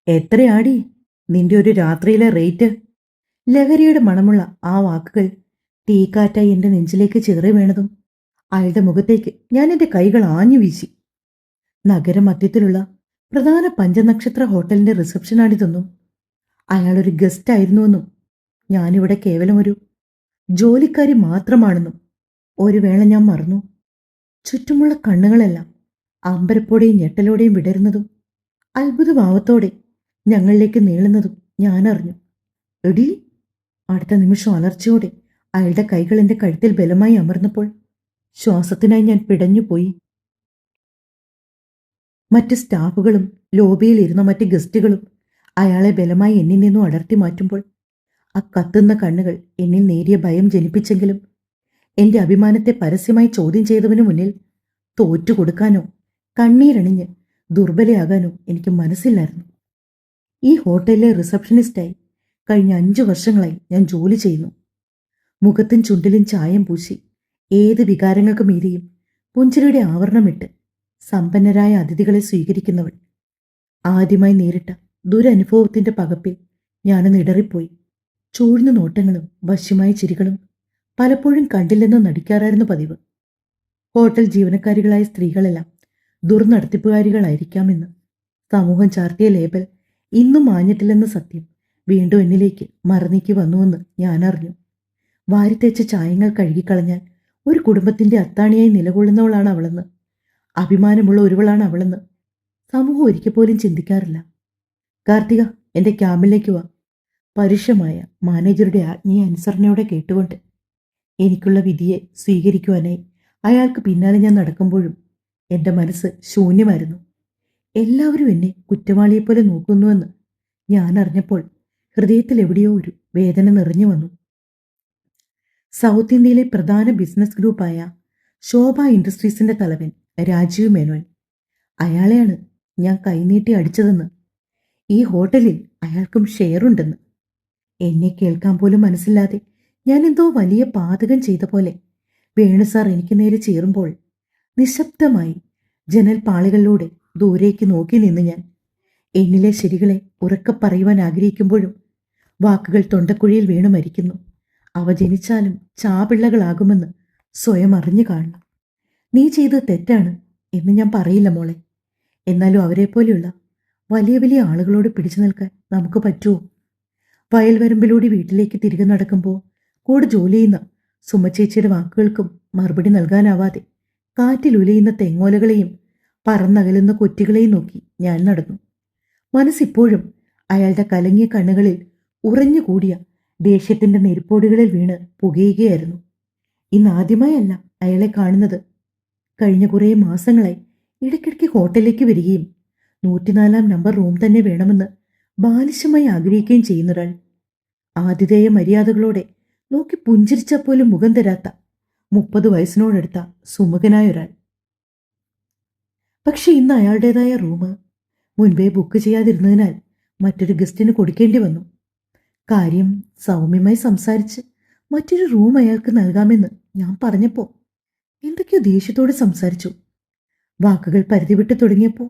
എത്രയാടി നിന്റെ ഒരു രാത്രിയിലെ റേറ്റ്? ലഹരിയുടെ മണമുള്ള ആ വാക്കുകൾ തീക്കാറ്റായി എന്റെ നെഞ്ചിലേക്ക് ചിതറി വീണതും അയാളുടെ മുഖത്തേക്ക് ഞാൻ എന്റെ കൈകൾ ആഞ്ഞു വീശി. നഗരമധ്യത്തിലുള്ള പ്രധാന പഞ്ചനക്ഷത്ര ഹോട്ടലിന്റെ റിസപ്ഷനാണിതൊന്നും. അയാളൊരു ഗസ്റ്റ് ആയിരുന്നുവെന്നും ഞാനിവിടെ കേവലം ഒരു ജോലിക്കാരി മാത്രമാണെന്നും ഒരു വേള ഞാൻ മറന്നു. ചുറ്റുമുള്ള കണ്ണുകളെല്ലാം അമ്പരപ്പോടെയും ഞെട്ടലോടെയും വിടരുന്നതും അത്ഭുതഭാവത്തോടെ ഞങ്ങളിലേക്ക് നീളുന്നതും ഞാൻ അറിഞ്ഞു. എടീ! അടുത്ത നിമിഷം അലർച്ചയോടെ അയാളുടെ കൈകൾ എന്റെ കഴുത്തിൽ ബലമായി അമർന്നപ്പോൾ ശ്വാസത്തിനായി ഞാൻ പിടഞ്ഞുപോയി. മറ്റ് സ്റ്റാഫുകളും ലോബിയിലിരുന്ന മറ്റ് ഗസ്റ്റുകളും അയാളെ ബലമായി എന്നിൽ നിന്നും അടർത്തി മാറ്റുമ്പോൾ ആ കത്തുന്ന കണ്ണുകൾ എന്നിൽ നേരിയ ഭയം ജനിപ്പിച്ചെങ്കിലും എന്റെ അഭിമാനത്തെ പരസ്യമായി ചോദ്യം ചെയ്തവനു മുന്നിൽ തോറ്റുകൊടുക്കാനോ കണ്ണീരണിഞ്ഞ് ദുർബലയാകാനോ എനിക്ക് മനസ്സില്ലായിരുന്നു. ഈ ഹോട്ടലിലെ റിസപ്ഷനിസ്റ്റായി കഴിഞ്ഞ 5 വർഷങ്ങളായി ഞാൻ ജോലി ചെയ്യുന്നു. മുഖത്തും ചുണ്ടിലും ചായം പൂശി ഏത് വികാരങ്ങൾക്ക് മീതെയും പുഞ്ചിരിയുടെ ആവരണമിട്ട് സമ്പന്നരായ അതിഥികളെ സ്വീകരിക്കുന്നവൾ. ആദ്യമായി നേരിട്ട ദുരനുഭവത്തിന്റെ പകപ്പിൽ ഞാനൊന്ന് ഇടറിപ്പോയി. ചൂഴ്ന്ന നോട്ടങ്ങളും വശ്യമായ ചിരികളും പലപ്പോഴും കണ്ടില്ലെന്ന് നടിക്കാറായിരുന്നു പതിവ്. ഹോട്ടൽ ജീവനക്കാരികളായ സ്ത്രീകളെല്ലാം ദുർനടത്തിപ്പുകാരികളായിരിക്കാമെന്ന് സമൂഹം ചാർത്തിയ ലേബൽ ഇന്നും മാഞ്ഞിട്ടില്ലെന്ന സത്യം വീണ്ടും എന്നിലേക്ക് മറനീക്കി വന്നുവെന്ന് ഞാൻ അറിഞ്ഞു. വാരിത്തേച്ച ചായങ്ങൾ കഴുകിക്കളഞ്ഞാൽ ഒരു കുടുംബത്തിന്റെ അത്താണിയായി നിലകൊള്ളുന്നവളാണ് അവളെന്ന്, അഭിമാനമുള്ള ഒരുവളാണ് അവളെന്ന് സമൂഹം ഒരിക്കൽ പോലും ചിന്തിക്കാറില്ല. കാർത്തിക, എന്റെ ക്യാമ്പിലേക്ക് വാ. പരുഷമായ മാനേജറുടെ ആജ്ഞയെ അനുസരണയോടെ കേട്ടുകൊണ്ട് എനിക്കുള്ള വിധിയെ സ്വീകരിക്കുവാനായി അയാൾക്ക് പിന്നാലെ ഞാൻ നടക്കുമ്പോഴും എന്റെ മനസ്സ് ശൂന്യമായിരുന്നു. എല്ലാവരും എന്നെ കുറ്റവാളിയെപ്പോലെ നോക്കുന്നുവെന്ന് ഞാൻ അറിഞ്ഞപ്പോൾ ഹൃദയത്തിൽ എവിടെയോ ഒരു വേദന നിറഞ്ഞു വന്നു. സൗത്ത് ഇന്ത്യയിലെ പ്രധാന ബിസിനസ് ഗ്രൂപ്പായ ശോഭ ഇൻഡസ്ട്രീസിന്റെ തലവൻ രാജീവ് മേനോൻ, അയാളെയാണ് ഞാൻ കൈനീട്ടി അടിച്ചതെന്ന്, ഈ ഹോട്ടലിൽ അയാൾക്കും ഷെയറുണ്ടെന്ന്. എന്നെ കേൾക്കാൻ പോലും മനസ്സില്ലാതെ ഞാൻ എന്തോ വലിയ പാതകം ചെയ്ത പോലെ വേണു സാർ എനിക്ക് നേരെ ചീറുമ്പോൾ നിശബ്ദമായി ജനൽപ്പാളികളിലൂടെ ദൂരേക്ക് നോക്കി നിന്ന് ഞാൻ എന്നിലെ ശരികളെ ഉറക്കെ പറയുവാൻ ആഗ്രഹിക്കുമ്പോഴും വാക്കുകൾ തൊണ്ടക്കുഴിയിൽ വീണു മരിക്കുന്നു. അവ ജനിച്ചാലും ചാപിള്ളകളാകുമെന്ന് സ്വയം അറിഞ്ഞു കാണണം. നീ ചെയ്തത് തെറ്റാണ് എന്ന് ഞാൻ പറയില്ല മോളെ. എന്നാലും അവരെപ്പോലെയുള്ള വലിയ വലിയ ആളുകളോട് പിടിച്ചു നിൽക്കാൻ നമുക്ക് പറ്റുമോ? വയൽവരമ്പിലൂടെ വീട്ടിലേക്ക് തിരികെ നടക്കുമ്പോൾ കൂടെ ജോലി ചെയ്യുന്ന സുമച്ചേച്ചിയുടെ വാക്കുകൾക്കും മറുപടി നൽകാനാവാതെ കാറ്റിലുലയുന്ന തെങ്ങോലകളെയും പറന്നകലുന്ന കൊറ്റികളെയും നോക്കി ഞാൻ നടന്നു. മനസ്സിപ്പോഴും അയാളുടെ കലങ്ങിയ കണ്ണുകളിൽ ഉറഞ്ഞുകൂടിയ ദേഷ്യത്തിന്റെ നെരുപ്പോടുകളിൽ വീണ് പുകയുകയായിരുന്നു. ഇന്നാദ്യമായല്ല അയാളെ കാണുന്നത്. കഴിഞ്ഞ കുറേ മാസങ്ങളായി ഇടയ്ക്കിടയ്ക്ക് ഹോട്ടലിലേക്ക് വരികയും 104 നമ്പർ റൂം തന്നെ വേണമെന്ന് ബാലിശമായി ആഗ്രഹിക്കുകയും ചെയ്യുന്നൊരാൾ. ആതിഥേയ മര്യാദകളോടെ നോക്കി പുഞ്ചിരിച്ചാൽ പോലും മുഖം തരാത്ത 30 വയസ്സിനോടടുത്ത സുമുഖനായൊരാൾ. പക്ഷെ ഇന്ന് അയാളുടേതായ റൂം മുൻപേ ബുക്ക് ചെയ്യാതിരുന്നതിനാൽ മറ്റൊരു ഗസ്റ്റിന് കൊടുക്കേണ്ടി വന്നു. കാര്യം സൗമ്യമായി സംസാരിച്ച് മറ്റൊരു റൂം അയാൾക്ക് നൽകാമെന്ന് ഞാൻ പറഞ്ഞപ്പോൾ എന്തൊക്കെയോ ദേഷ്യത്തോടെ സംസാരിച്ചു. വാക്കുകൾ പരിധി വിട്ടു തുടങ്ങിയപ്പോൾ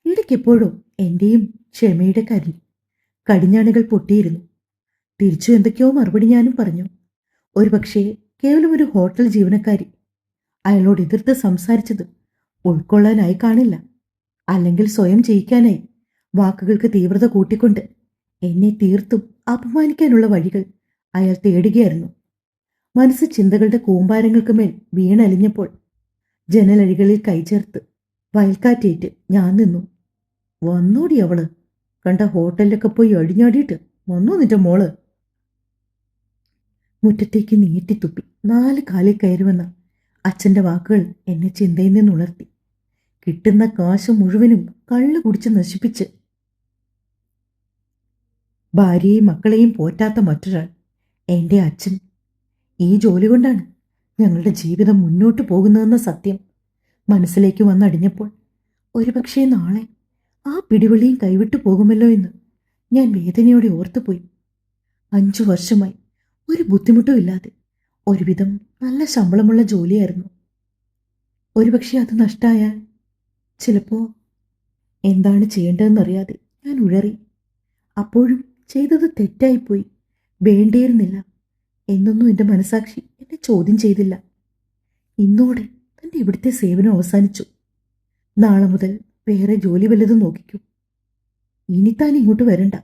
ഇടയ്ക്കെപ്പോഴും എന്റെയും ക്ഷമയുടെ കടിഞ്ഞാണുകൾ പൊട്ടിയിരുന്നു. തിരിച്ചു എന്തൊക്കെയോ മറുപടി ഞാനും പറഞ്ഞു. ഒരുപക്ഷേ കേവലം ഒരു ഹോട്ടൽ ജീവനക്കാരി അയാളോട് എതിർത്ത് സംസാരിച്ചത് ഉൾക്കൊള്ളാനായി കാണില്ല, അല്ലെങ്കിൽ സ്വയം ജയിക്കാനായി വാക്കുകൾക്ക് തീവ്രത കൂട്ടിക്കൊണ്ട് എന്നെ തീർത്തും അപമാനിക്കാനുള്ള വഴികൾ അയാൾ തേടുകയായിരുന്നു. മനസ്സ് ചിന്തകളുടെ കൂമ്പാരങ്ങൾക്ക് മേൽ വീണലിഞ്ഞപ്പോൾ ജനലഴികളിൽ കൈചേർത്ത് വയൽക്കാറ്റേറ്റ് ഞാൻ നിന്നു. വന്നോടി അവള്, കണ്ട ഹോട്ടലിലൊക്കെ പോയി അടിഞ്ഞാടിയിട്ട് വന്നോ നിന്റെ മോള്? മുറ്റത്തേക്ക് നീട്ടിത്തുപ്പി 4 കാലിൽ കയറുമെന്ന അച്ഛൻ്റെ വാക്കുകൾ എന്നെ ചിന്തയിൽ നിന്നുണർത്തി. കിട്ടുന്ന കാശ് മുഴുവനും കള്ളു കുടിച്ച് നശിപ്പിച്ച് ഭാര്യയെയും മക്കളെയും പോറ്റാത്ത മറ്റൊരാൾ എൻ്റെ അച്ഛൻ. ഈ ജോലി കൊണ്ടാണ് ഞങ്ങളുടെ ജീവിതം മുന്നോട്ട് പോകുന്നതെന്ന സത്യം മനസ്സിലേക്ക് വന്നടിഞ്ഞപ്പോൾ ഒരുപക്ഷേ നാളെ ആ പിടിവള്ളിയും കൈവിട്ടു പോകുമല്ലോ എന്ന് ഞാൻ വേദനയോടെ ഓർത്തുപോയി. 5 വർഷമായി ഒരു ബുദ്ധിമുട്ടും ഇല്ലാതെ ഒരുവിധം നല്ല ശമ്പളമുള്ള ജോലിയായിരുന്നു. ഒരുപക്ഷെ അത് നഷ്ടമായാൽ ചിലപ്പോൾ എന്താണ് ചെയ്യേണ്ടതെന്നറിയാതെ ഞാൻ ഉഴറി. അപ്പോഴും ചെയ്തത് തെറ്റായിപ്പോയി, വേണ്ടിയിരുന്നില്ല എന്നൊന്നും എൻ്റെ മനസാക്ഷി എന്നെ ചോദ്യം ചെയ്തില്ല. ഇന്നോടെ തൻ്റെ ഇവിടുത്തെ സേവനം അവസാനിച്ചു. നാളെ മുതൽ വേറെ ജോലി വല്ലതും നോക്കിക്കൂ. ഇനി താൻ ഇങ്ങോട്ട് വരണ്ട.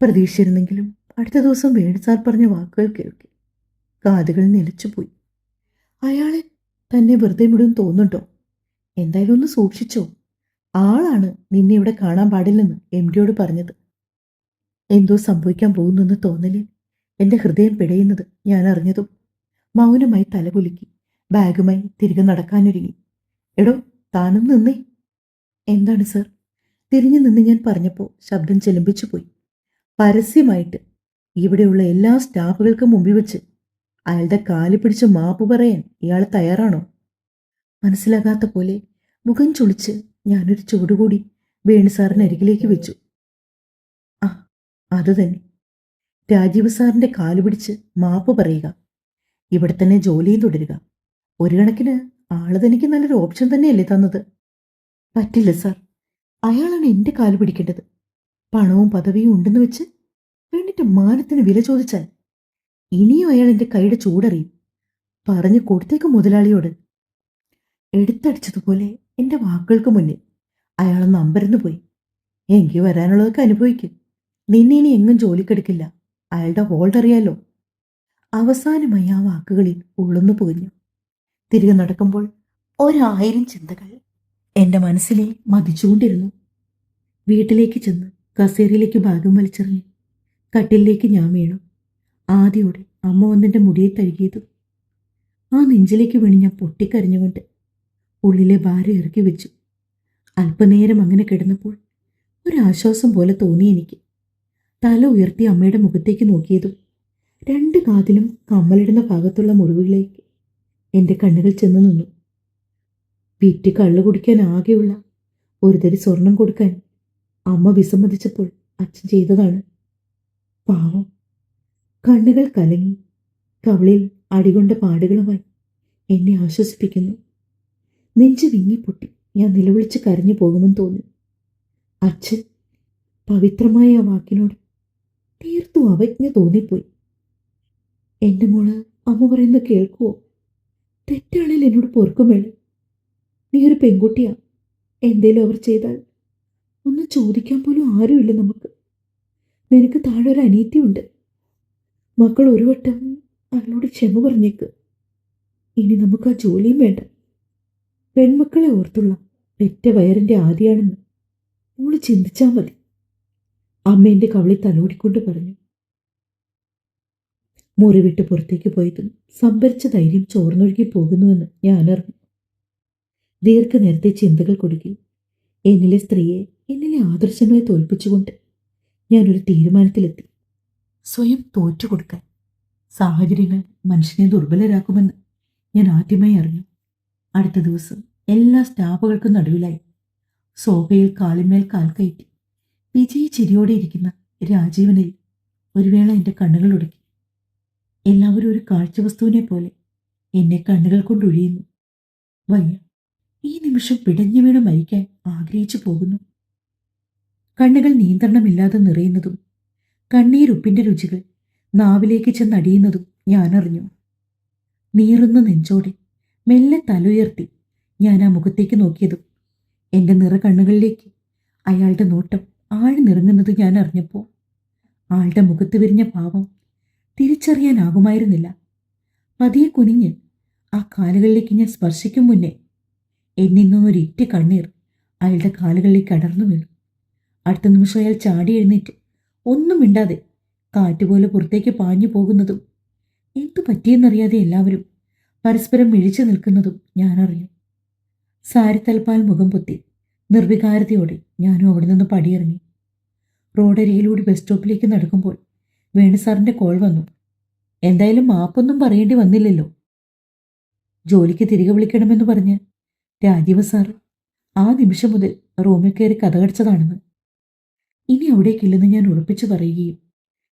പ്രതീക്ഷിച്ചിരുന്നെങ്കിലും അടുത്ത ദിവസം വേണു സാർ പറഞ്ഞ വാക്കുകൾ കേൾക്കി കാതുകൾ നിലച്ചുപോയി. അയാളെ തന്നെ വെറുതെ വിടും തോന്നുന്നുണ്ടോ? എന്തായാലും ഒന്ന് സൂക്ഷിച്ചോ. ആളാണ് നിന്നെ ഇവിടെ കാണാൻ പാടില്ലെന്ന് MD പറഞ്ഞത്. എന്തോ സംഭവിക്കാൻ പോകുന്നെന്ന് തോന്നലിൽ എൻ്റെ ഹൃദയം പിടയുന്നത് ഞാൻ അറിഞ്ഞതും മൗനമായി തലകുലുക്കി ബാഗുമായി തിരികെ നടക്കാനൊരുങ്ങി. എടോ, താനും നിന്നേ. എന്താണ് സർ? തിരിഞ്ഞു നിന്ന് ഞാൻ പറഞ്ഞപ്പോൾ ശബ്ദം ചെലമ്പിച്ചു പോയി. പരസ്യമായിട്ട് ഇവിടെയുള്ള എല്ലാ സ്റ്റാഫുകൾക്കും മുമ്പിൽ വെച്ച് അയാളുടെ കാല് പിടിച്ച് മാപ്പ് പറയാൻ ഇയാൾ തയ്യാറാണോ? മനസ്സിലാകാത്ത പോലെ മുഖം ചുളിച്ച് ഞാനൊരു ചുവടുകൂടി വേണു സാറിന് അരികിലേക്ക് വെച്ചു. ആ, അത് തന്നെ. രാജീവ് സാറിന്റെ കാല് പിടിച്ച് മാപ്പ് പറയുക, ഇവിടെ തന്നെ ജോലിയും തുടരുക. ഒരു കണക്കിന് ആള് തനിക്ക് നല്ലൊരു ഓപ്ഷൻ തന്നെയല്ലേ തന്നത്? പറ്റില്ല സാർ, അയാളാണ് എൻ്റെ കാല് പിടിക്കേണ്ടത്. പണവും പദവിയും ഉണ്ടെന്ന് വെച്ച് പെണ്ണിന്റെ മാനത്തിന് വില ചോദിച്ചാൽ ഇനിയും അയാൾ എൻ്റെ കൈയുടെ ചൂടറിയും. പറഞ്ഞു കൊടുത്തേക്ക് മുതലാളിയോട്. എടുത്തടിച്ചതുപോലെ എൻ്റെ വാക്കുകൾക്ക് മുന്നിൽ അയാളൊന്ന് അമ്പരന്ന് പോയി. എങ്കിൽ വരാനുള്ളതൊക്കെ അനുഭവിക്കും. നിന്നെ ഇനി എങ്ങും ജോലിക്കെടുക്കില്ല. അയാളുടെ ഹോൾഡ് അറിയാലോ. അവസാനമായി ആ വാക്കുകളിൽ ഉള്ളുന്നു പുകഞ്ഞു. തിരികെ നടക്കുമ്പോൾ 1000 ചിന്തകൾ എൻ്റെ മനസ്സിനെ മതിച്ചുകൊണ്ടിരുന്നു. വീട്ടിലേക്ക് ചെന്ന് കസേരയിലേക്ക് ബാഗും വലിച്ചെറിഞ്ഞ് കട്ടിലേക്ക് ഞാൻ വീണു. ആദ്യോടെ അമ്മ വന്നെൻ്റെ മുടിയെ തഴുകിയതും ആ നെഞ്ചിലേക്ക് വീണ് ഞാൻ പൊട്ടിക്കരഞ്ഞുകൊണ്ട് ഉള്ളിലെ ഭാരം ഇറക്കി വെച്ചു. അല്പനേരം അങ്ങനെ കിടന്നപ്പോൾ ഒരാശ്വാസം പോലെ തോന്നി എനിക്ക്. തല ഉയർത്തി അമ്മയുടെ മുഖത്തേക്ക് നോക്കിയതും 2 കാതിലും കമ്മലിടുന്ന ഭാഗത്തുള്ള മുറിവുകളിലേക്ക് എൻ്റെ കണ്ണുകൾ ചെന്ന് നിന്നു. വിറ്റ് കള്ളു കുടിക്കാൻ ആകെയുള്ള ഒരു തരി സ്വർണം കൊടുക്കാൻ അമ്മ വിസമ്മതിച്ചപ്പോൾ അച്ഛൻ ചെയ്തതാണ്. പാവം. കണ്ണുകൾ കലങ്ങി കവളിൽ അടികൊണ്ട പാടുകളുമായി എന്നെ ആശ്വസിപ്പിക്കുന്നു. നെഞ്ച് വിങ്ങിപ്പൊട്ടി ഞാൻ നിലവിളിച്ച് കരഞ്ഞു പോകുമെന്ന് തോന്നി. അച്ഛൻ പവിത്രമായ ആ വാക്കിനോട് തീർത്തും അവജ്ഞ തോന്നിപ്പോയി. എൻ്റെ മോള് അമ്മ പറയുന്നത് കേൾക്കുവോ? തെറ്റാണെങ്കിൽ എന്നോട് പൊറുക്കും വേണം. നീ ഒരു പെൺകുട്ടിയാ. എന്തേലും അവർ ചെയ്താൽ ഒന്ന് ചോദിക്കാൻ പോലും ആരുമില്ല നമുക്ക്. നിനക്ക് താഴെ ഒരു അനീതിയുണ്ട്. മക്കൾ ഒരു വട്ടം അവളോട് ക്ഷമ പറഞ്ഞേക്ക്. ഇനി നമുക്ക് ആ ജോലിയും വേണ്ട. പെൺമക്കളെ ഓർത്തുള്ള പെറ്റ വയറിൻ്റെ ആദിയാണെന്ന് മോള് ചിന്തിച്ചാൽ മതി. അമ്മ എൻ്റെ കവളി തലോടിക്കൊണ്ട് പറഞ്ഞു. മുറി വിട്ട് പുറത്തേക്ക് പോയതും സംഭരിച്ച ധൈര്യം ചോർന്നൊഴുകി പോകുന്നുവെന്ന് ഞാനറിഞ്ഞു. ദീർഘനേരത്തെ ചിന്തകൾ കൊടുക്കി എന്നിലെ സ്ത്രീയെ എന്നിലെ ആദർശങ്ങളെ തോൽപ്പിച്ചുകൊണ്ട് ഞാനൊരു തീരുമാനത്തിലെത്തി. സ്വയം തോറ്റുകൊടുക്കാൻ സാഹചര്യങ്ങൾ മനുഷ്യനെ ദുർബലരാക്കുമെന്ന് ഞാൻ ആദ്യമായി അറിഞ്ഞു. അടുത്ത ദിവസം എല്ലാ സ്റ്റാഫുകൾക്കും നടുവിലായി സോഫയിൽ കാലിന്മേൽ കാൽ കയറ്റി വിജയി ചിരിയോടെ ഇരിക്കുന്ന രാജീവനിൽ ഒരു വേള എൻ്റെ കണ്ണുകൾ ഉടക്കി. എല്ലാവരും ഒരു കാഴ്ചവസ്തുവിനെ പോലെ എന്നെ കണ്ണുകൾ കൊണ്ടൊഴിയുന്നു. വയ്യ, ഈ നിമിഷം പിടഞ്ഞു വീണ് മരിക്കാൻ ആഗ്രഹിച്ചു പോകുന്നു. കണ്ണുകൾ നിയന്ത്രണമില്ലാതെ നിറയുന്നതും കണ്ണീരുപ്പിൻ്റെ രുചികൾ നാവിലേക്ക് ചെന്നടിയുന്നതും ഞാനറിഞ്ഞു. നീറുന്ന നെഞ്ചോടെ മെല്ലെ തലയുയർത്തി ഞാൻ ആ മുഖത്തേക്ക് നോക്കിയതും എൻ്റെ നിറ കണ്ണുകളിലേക്ക് അയാളുടെ നോട്ടം ആഴ്ന്നിറങ്ങുന്നത് ഞാൻ അറിഞ്ഞപ്പോൾ ആളുടെ മുഖത്ത് വിരിഞ്ഞ ഭാവം തിരിച്ചറിയാനാകുമായിരുന്നില്ല. പതിയെ കുനിഞ്ഞ് ആ കാലുകളിലേക്ക് ഞാൻ സ്പർശിക്കും മുന്നേ എന്നിൽ നിന്നൊരിറ്റ് കണ്ണീർ അയാളുടെ കാലുകളിലേക്ക് അടർന്നു വീണു. അടുത്ത നിമിഷം അയാൾ ചാടി എഴുന്നേറ്റ് ഒന്നും മിണ്ടാതെ കാറ്റുപോലെ പുറത്തേക്ക് പാഞ്ഞു പോകുന്നതും എന്തു പറ്റിയെന്നറിയാതെ എല്ലാവരും പരസ്പരം മിഴിച്ചു നിൽക്കുന്നതും ഞാനറിഞ്ഞു. സാരി തലപ്പാൽ മുഖം പൊത്തി നിർവികാരതയോടെ ഞാനും അവിടെ നിന്ന് പടിയിറങ്ങി. റോഡരികിലൂടെ ബസ് സ്റ്റോപ്പിലേക്ക് നടക്കുമ്പോൾ വേണു സാറിൻ്റെ കോൾ വന്നു. എന്തായാലും മാപ്പൊന്നും പറയേണ്ടി വന്നില്ലല്ലോ. ജോലിക്ക് തിരികെ വിളിക്കണമെന്ന് പറഞ്ഞ് രാജീവ് സാർ ആ നിമിഷം മുതൽ റൂമിൽ കയറി കഥകടിച്ചതാണെന്ന്. ഇനി അവിടേക്കില്ലെന്ന് ഞാൻ ഉറപ്പിച്ചു പറയുകയും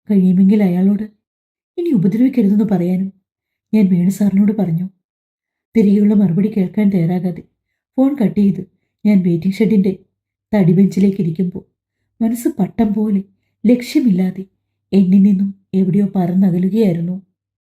കഴിയുമെങ്കിൽ അയാളോട് ഇനി ഉപദ്രവിക്കരുതെന്ന് പറയാനും ഞാൻ വേണു സാറിനോട് പറഞ്ഞു. തിരികെയുള്ള മറുപടി കേൾക്കാൻ തയ്യാറാകാതെ ഫോൺ കട്ട് ചെയ്ത് ഞാൻ വെയിറ്റിംഗ് ഷെഡിൻ്റെ തടി ബെഞ്ചിലേക്ക് ഇരിക്കുമ്പോൾ മനസ്സ് പട്ടം പോലെ ലക്ഷ്യമില്ലാതെ എന്നിൽ നിന്നും എവിടെയോ പറന്നകലുകയായിരുന്നു.